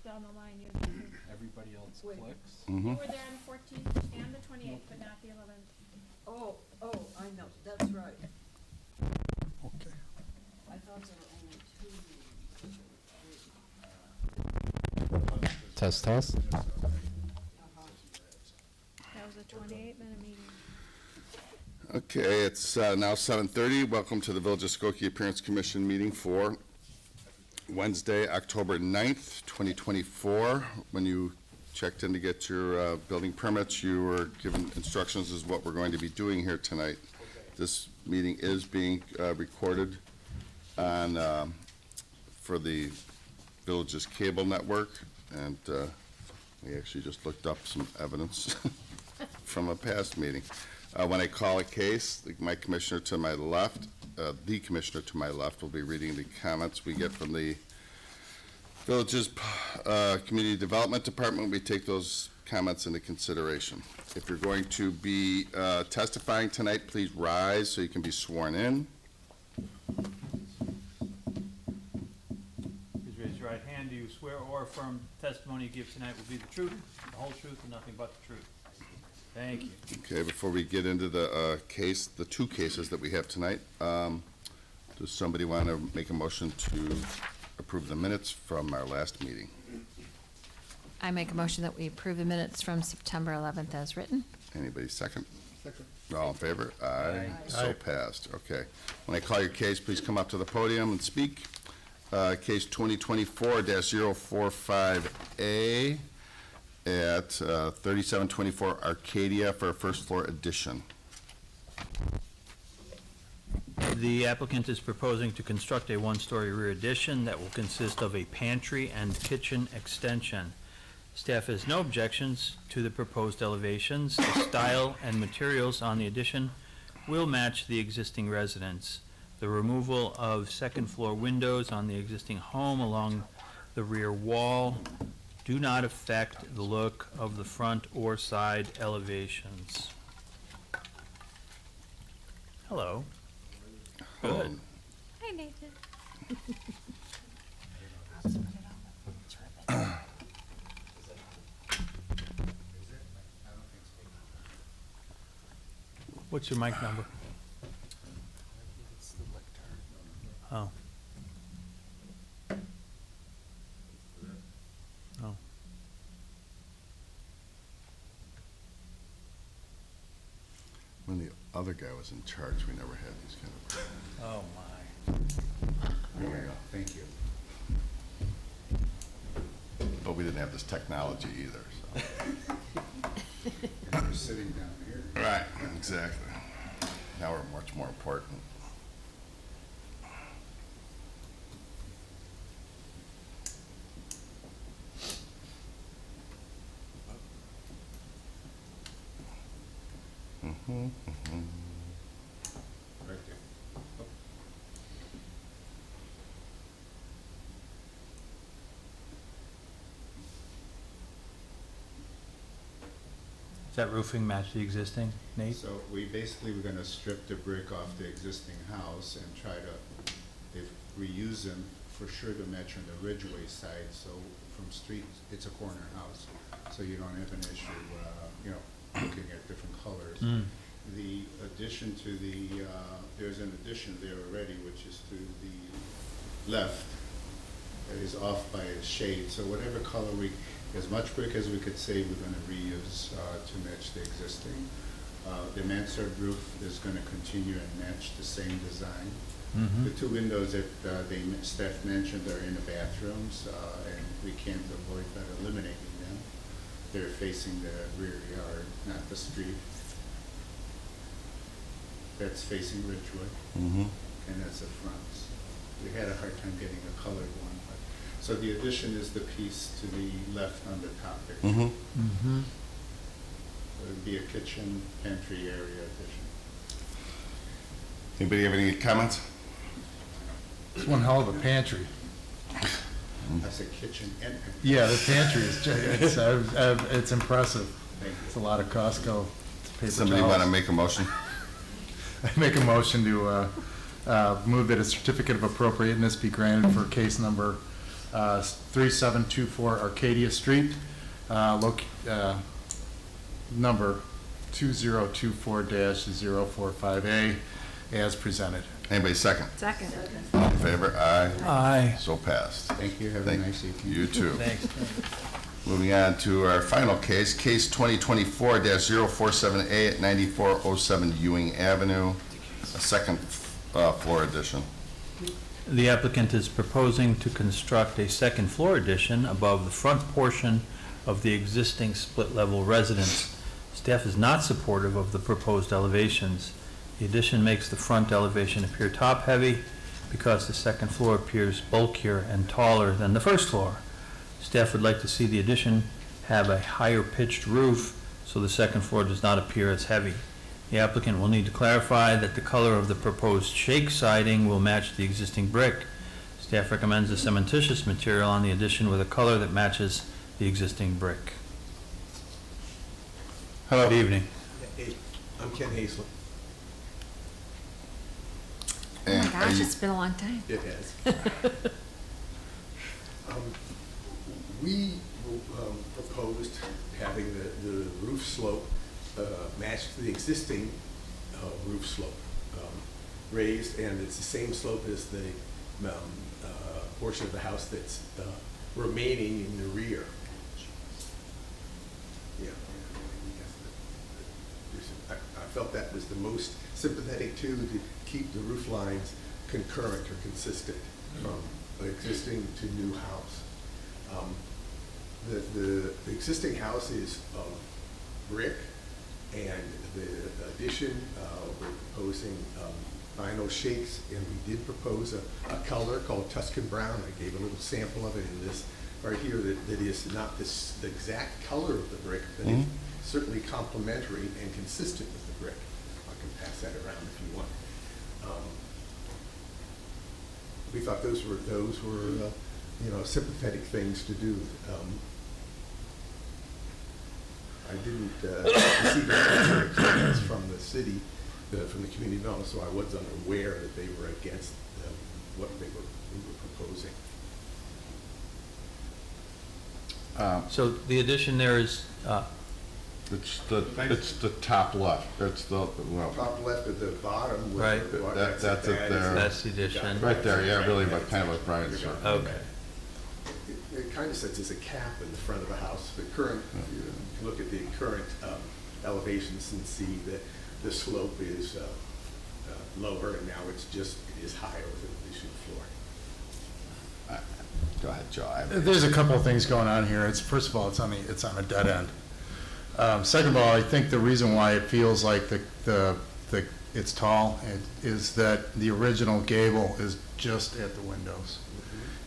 down the line you need to. Everybody else Wait. clicks. You Mm-hmm. were there on the 14th and the 28th, but not the 11th. Oh, I know, that's right. Okay. I thought there were only two meetings. Test, test. Uh-huh. That was the 28th-minute meeting. Okay, it's now 7:30. Welcome to the Village of Skokie Appearance Commission meeting for Wednesday, October 9th, 2024. When you checked in to get your building permits, you were given instructions as what we're going to be doing here tonight. This meeting is being recorded on for the Village's cable network, and we actually just looked up some evidence from a past meeting. When I call a case, my commissioner to my left, the commissioner to my left will be reading the comments we get from the Village's Community Development Department. We take those comments into consideration. If you're going to be testifying tonight, please rise so you can be sworn in. Please raise your right hand. Do you swear or affirm the testimony you give tonight will be the truth, the whole truth, and nothing but the truth? Thank you. Okay, before we get into the case, the two cases that we have tonight, does somebody want to make a motion to approve the minutes from our last meeting? I make a motion that we approve the minutes from September 11th as written. Anybody second? Second. All in favor? Aye. So passed. Okay. When I call your case, please come up to the podium and speak. Case 2024-045A at 3724 Arcadia for a first floor addition. The applicant is proposing to construct a one-story rear addition that will consist of a pantry and kitchen extension. Staff has no objections to the proposed elevations. The style and materials on the addition will match the existing residence. The removal of second-floor windows on the existing home along the rear wall do not affect the look of the front or side elevations. Hello. Good. Hi, Nathan. What's your mic number? Oh. Oh. When the other guy was in charge, we never had these kind of. Oh, my. There we go. Thank you. But we didn't have this technology either, so. We're sitting down here. Right, exactly. Now we're much more important. Right there. Does that roofing match the existing, Nate? So we're gonna strip the brick off the existing house and try to, if reuse them, for sure to match on the Ridgeway side, so from street, it's a corner house, so you don't have an issue, looking at different colors. Mm. The addition to the, there's an addition there already, which is to the left, that is off by a shade, so whatever color as much brick as we could save, we're gonna reuse to match the existing. The mansard roof is gonna continue and match the same design. Mm-hmm. The two windows that Steph mentioned are in the bathrooms, and we can't avoid that eliminating them. They're facing the rear yard, not the street. That's facing Ridgeway, Mm-hmm. and that's the front. We had a hard time getting a colored one. So the addition is the piece to the left on the top picture. Mm-hmm. Mm-hmm. It would be a kitchen, pantry area addition. Anybody have any comments? It's one hell of a pantry. That's a kitchen and pantry. Yeah, the pantry is, it's impressive. Thank It's you. a lot of Costco paper Somebody want to towels. make a motion? I make a motion to move that a certificate of appropriateness be granted for case number 3724 Arcadia Street, number 2024-045A, as presented. Anybody second? Second. All in favor? Aye. Aye. So passed. Thank you, have a nice evening. You too. Thanks. Moving on to our final case, case 2024-047A at 9407 Ewing Avenue, a second floor addition. The applicant is proposing to construct a second floor addition above the front portion of the existing split-level residence. Staff is not supportive of the proposed elevations. The addition makes the front elevation appear top-heavy because the second floor appears bulkier and taller than the first floor. Staff would like to see the addition have a higher pitched roof so the second floor does not appear as heavy. The applicant will need to clarify that the color of the proposed shake siding will match the existing brick. Staff recommends a cementitious material on the addition with a color that matches the existing brick. Hello. Good evening. Hey, I'm Ken Haslip. Oh my And are gosh, you- it's been a long time. It has. We proposed having the roof slope match the existing roof slope, raised, and it's the same slope as the portion of the house that's remaining in the rear. Yeah. I felt that was the most sympathetic to keep the roof lines concurrent or consistent from existing to new house. The existing house is brick, and the addition, we're proposing vinyl shakes, and we did propose a color called Tuscan Brown. I gave a little sample of it in this right here that is not the exact color of the brick, but it's certainly complementary and consistent with the brick. I can pass that around if you want. We thought those were sympathetic things to do. I didn't receive any comments from the city, from the community development, so I was unaware that they were against what we were proposing. So the addition there is, It's the top left, it's the, well, Top left at the bottom. with Right. the- That's it there. that's the addition. right there, yeah, really, but kind of like Brian's. Okay. It kind of sets as a cap in the front of the house. The current, you can look at the current elevations and see that the slope is lower, and now it is higher with an additional floor. Go ahead, Joe. There's a couple of things going on here. First of all, it's on a dead end. Second of all, I think the reason why it feels like it's tall is that the original gable is just at the windows.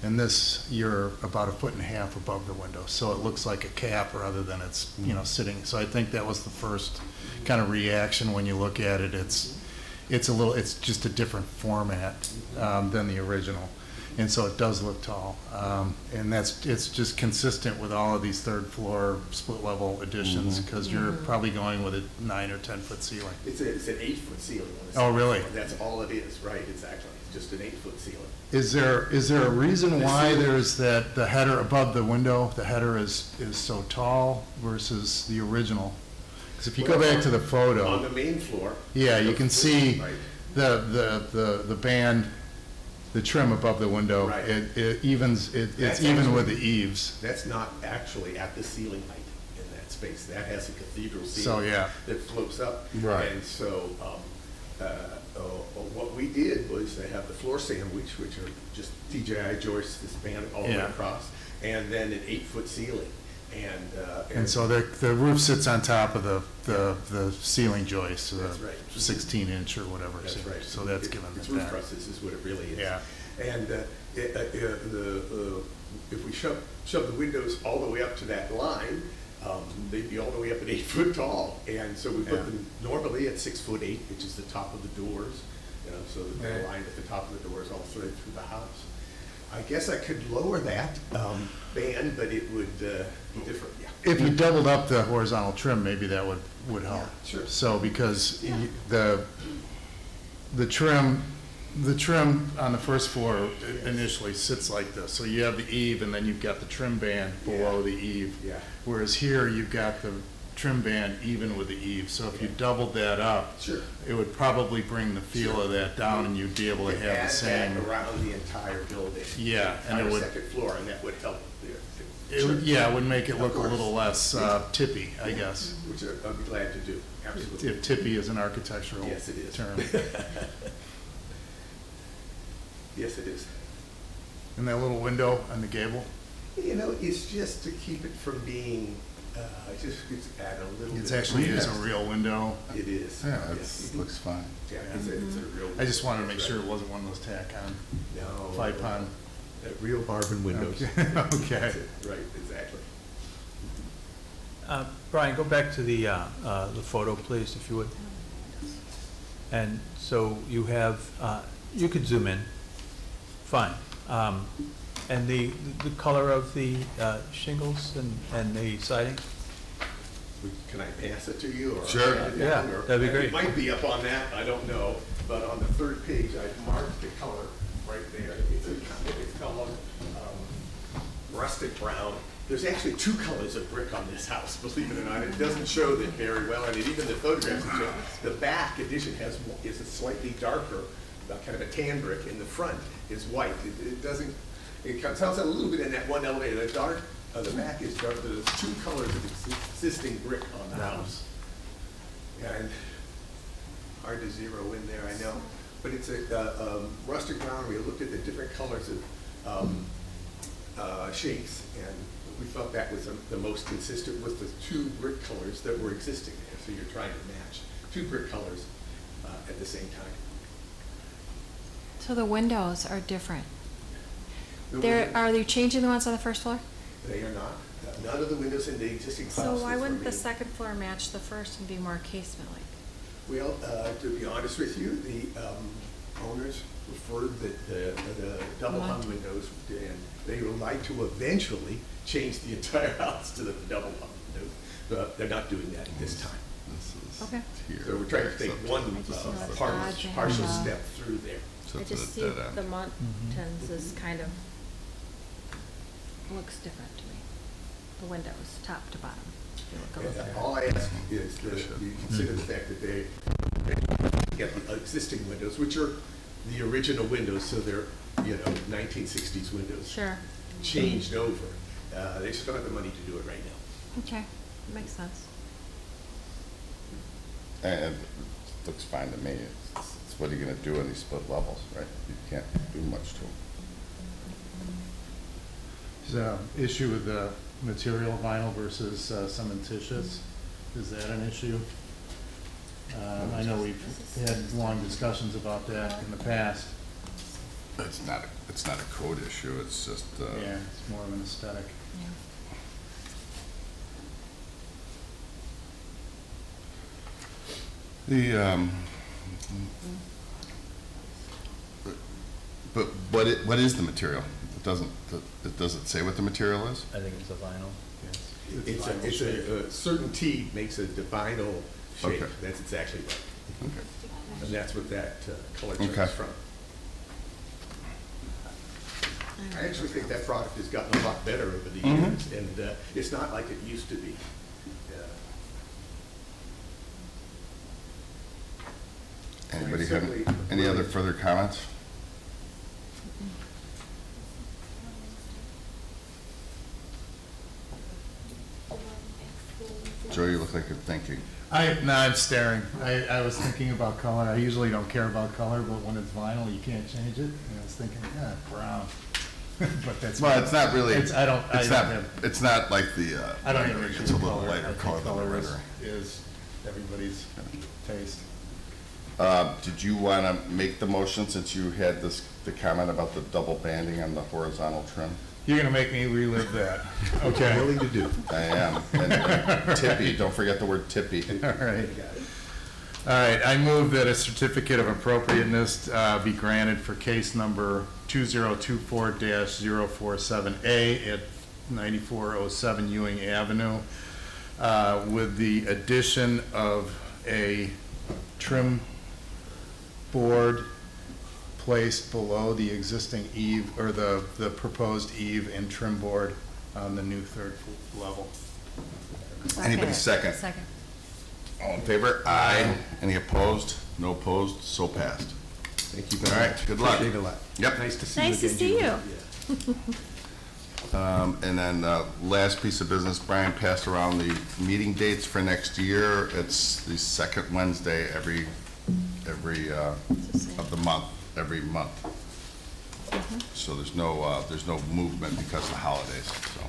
And this, you're about 1.5 feet above the window, so it looks like a cap rather than it's, sitting. So I think that was the first kind of reaction when you look at it. It's just a different format than the original. And so it does look tall. And it's just consistent with all of these third floor split level additions, because you're probably going with a 9 or 10 foot ceiling. It's an 8-foot ceiling. on the Oh, second really? floor. That's all it is, right, exactly. It's just an 8-foot ceiling. Is there a reason why there's the header above the window, the header is so tall versus the original? Because if you go back to the On photo, the main floor. yeah, you can see Right. the band, the trim above the window. Right. It evens, it's That's even with the actually- eaves. That's not actually at the ceiling height in that space. That has a cathedral So, ceiling yeah. that floats up. Right. And so, what we did was they have the floor sandwich, which are just TJI joists, this band all the way Yeah. across, and then an 8-foot ceiling. And so the roof sits on top of the ceiling joist, That's the right. 16-inch or whatever. That's right. So that's given It's it roof that. trusses is what it really is. Yeah. And if we shove the windows all the way up to that line, they'd be all the way up at 8 foot tall. And so we put Yeah. them normally at 6'8", which is the top of the doors, so that they're Right. aligned at the top of the doors all through the house. I guess I could lower that band, but it would be different, yeah. If you doubled up the horizontal trim, maybe that would help. Yeah, sure. So, because the trim The trim on the first floor initially sits like this, so you have the eave and then you've got the trim band below the eave. Yeah. Whereas here, you've got the trim band even with the eave, so if you doubled that up, Sure. it would probably bring the feel of that down and you'd be able to have the Add same. that around the entire building. Yeah, and it Entire would- second floor, and that would help there. It would, yeah, it would make it Of look a course. little less tippy, I guess. Which I'll be glad to do, absolutely. If tippy is an architectural Yes, it is. term. Yes, it is. And that little window on the gable, You know, it's just to keep it from being, just it's add a little bit. it actually is a of- real window. It is. Yeah, Yes. it looks fine. Yeah, it's a real. I just wanted to make sure it wasn't one of those tack-on No. five-pon. Real Marvin windows. Okay. That's Okay. it. Right, exactly. Brian, go back to the photo, please, if you would. And so you have, you could zoom in, fine. And the color of the shingles and the siding? Can I pass it to you? Or Sure. write it Yeah, down, or- that'd be great. It might be up on that, I don't know, but on the third page, I marked the color right there. It's called rustic brown. There's actually two colors of brick on this house, believe it or not. It doesn't show that very well, and even the photographs that show, the back addition is a slightly darker, kind of a tan brick, and the front is white. It doesn't, it tells out a little bit in that one elevator, the dark, the back is dark, there's two colors of existing brick on the house. And hard to zero in there, I know, but it's a rustic brown. We looked at the different colors of shapes, and we thought that was the most consistent with the two brick colors that were existing there. So you're trying to match two brick colors at the same time. So the windows are different. The Are they changing the ones on the first floor? They are not. None of the windows in the existing So houses why wouldn't the remain. second floor match the first and be more casement-like? Well, to be honest with you, the owners preferred the double hung windows, and they would like to eventually change the entire house to the double hung windows, but they're not doing that at this time. This is Okay. here. So we're trying to take one just know it's partial odd to have partial a- step through there. So I it's just a see dead end. the Montans as kind of, looks different to me. The windows, top to bottom. They look a little All I ask is that you consider the fact that they get the existing windows, which are the original windows, so they're, 1960s windows. Sure. Changed over. They just don't have the money to do it right now. Okay, makes sense. And it looks fine to me. It's what are you gonna do in these split levels, right? You can't do much to them. There's an issue with the material vinyl versus cementitious. Is that an issue? I know we've had long discussions about that in the past. It's not a code issue, it's just, Yeah, it's more of an aesthetic. Yeah. the, but what is the material? Does it say what the material is? I think it's a vinyl. It's a certainty makes it the vinyl shape. Okay. That's exactly right. Okay. And that's what that color chart Okay. is from. I actually think that product has gotten a lot better over the Mhm. years, and it's not like it used to be. Anybody have certainly any other really- further comments? Joe, you look like you're thinking. I'm staring. I was thinking about color. I usually don't care about color, but when it's vinyl, you can't change it. And I was thinking, brown. But that's. Well, it's not really, It's, I don't not, have, it's not like the, I don't you know, have an it's issue a with little color. lighter I think color than the color is- regular. is everybody's taste. Did you want to make the motion since you had the comment about the double banding on the horizontal trim? You're gonna make me relive that. Okay. Willing to do. I am. And tippy, don't forget the word tippy. All right. All right, I move that a certificate of appropriateness be granted for case number 2024-047A at 9407 Ewing Avenue with the addition of a trim board placed below the existing eave, or the proposed eave and trim board on the new third level. Anybody second? Second. All in favor? Aye. Any opposed? No opposed, so passed. Thank you All very right, much. good luck. Appreciate it a lot. Yep. Nice to see you Nice to again, see Julie. you. Yeah. And then last piece of business, Brian passed around the meeting dates for next year. It's the second Wednesday every of the month, every month. So there's no movement because of the holidays, so.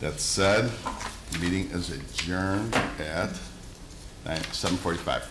That said, the meeting is adjourned at 7:45.